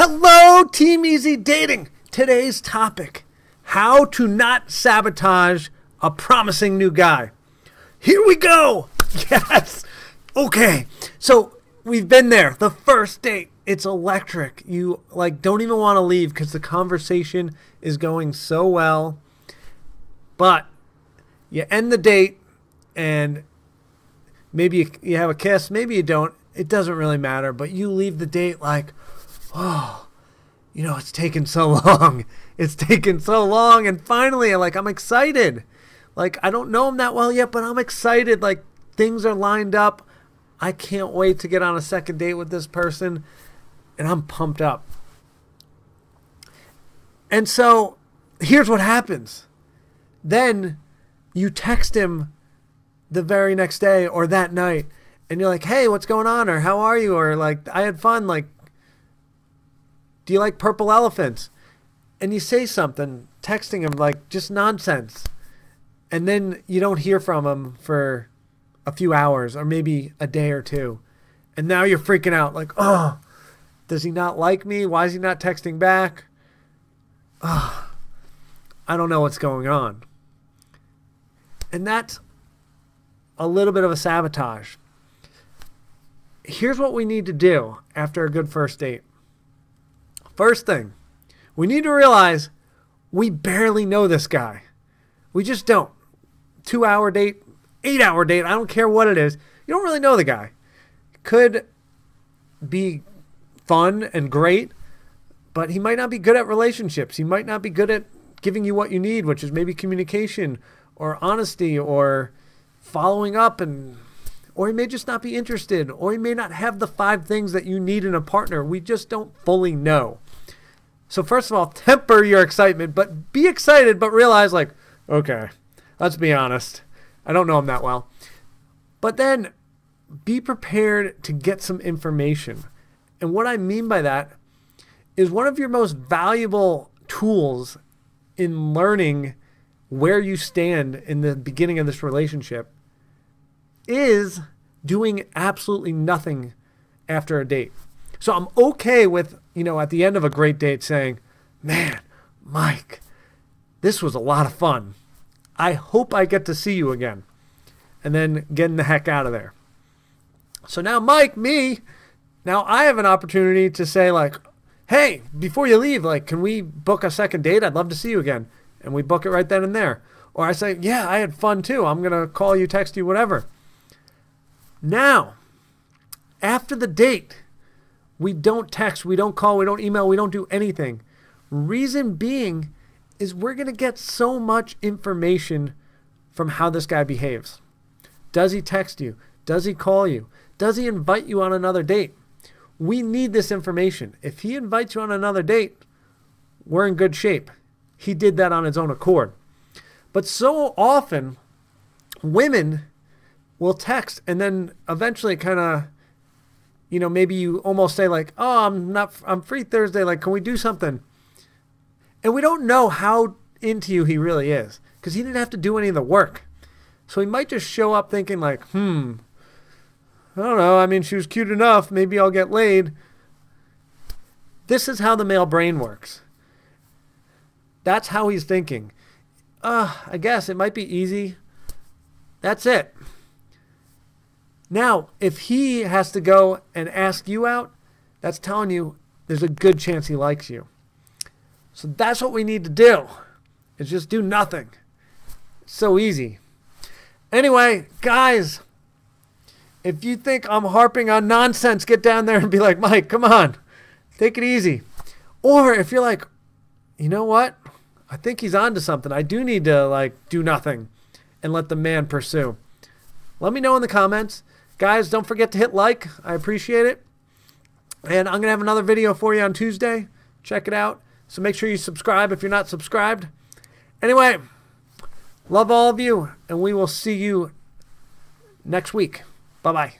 Hello, Team Easy Dating. Today's topic, how to not sabotage a promising new guy. Here we go. Yes. Okay. So we've been there. The first date. It's electric. You don't even want to leave because the conversation is going so well. But you end the date and maybe you have a kiss, maybe you don't. It doesn't really matter. But you leave the date like, oh, it's taken so long. It's taken so long. And finally, I'm excited. I don't know him that well yet, but I'm excited. Things are lined up. I can't wait to get on a second date with this person. And I'm pumped up. And so here's what happens. Then you text him the very next day or that night. And you're like, hey, what's going on? Or how are you? Or I had fun. Do you like purple elephants? And you say something, texting him just nonsense. And then you don't hear from him for a few hours or maybe a day or two. And now you're freaking out oh, does he not like me? Why is he not texting back? Oh, I don't know what's going on. And that's a little bit of a sabotage. Here's what we need to do after a good first date. First thing, we need to realize we barely know this guy. We just don't. 2-hour date, 8-hour date, I don't care what it is. You don't really know the guy. Could be fun and great, but he might not be good at relationships. He might not be good at giving you what you need, which is maybe communication or honesty or following up, or he may just not be interested, or he may not have the 5 things that you need in a partner. We just don't fully know. So first of all, temper your excitement, but be excited, but realize okay, let's be honest. I don't know him that well. But then be prepared to get some information. And what I mean by that is one of your most valuable tools in learning where you stand in the beginning of this relationship is doing absolutely nothing after a date. So I'm okay with, at the end of a great date saying, man, Mike, this was a lot of fun. I hope I get to see you again. And then getting the heck out of there. So now Mike, now I have an opportunity to say hey, before you leave, can we book a second date? I'd love to see you again. And we book it right then and there. Or I say, yeah, I had fun too. I'm going to call you, text you, whatever. Now, after the date, we don't text, we don't call, we don't email, we don't do anything. Reason being is we're going to get so much information from how this guy behaves. Does he text you? Does he call you? Does he invite you on another date? We need this information. If he invites you on another date, we're in good shape. He did that on his own accord. But so often, women will text and then eventually kind of, maybe you almost say oh, I'm free Thursday. Can we do something? And we don't know how into you he really is because he didn't have to do any of the work. So he might just show up thinking I don't know. She was cute enough. Maybe I'll get laid. This is how the male brain works. That's how he's thinking. I guess it might be easy. That's it. Now, if he has to go and ask you out, that's telling you there's a good chance he likes you. So that's what we need to do, is just do nothing. It's so easy. Anyway, guys, if you think I'm harping on nonsense, get down there and be like, Mike, come on, take it easy. Or if you're like, you know what? I think he's onto something. I do need to do nothing and let the man pursue. Let me know in the comments. Guys, don't forget to hit like. I appreciate it. And I'm going to have another video for you on Tuesday. Check it out. So make sure you subscribe if you're not subscribed. Anyway, love all of you, and we will see you next week. Bye-bye.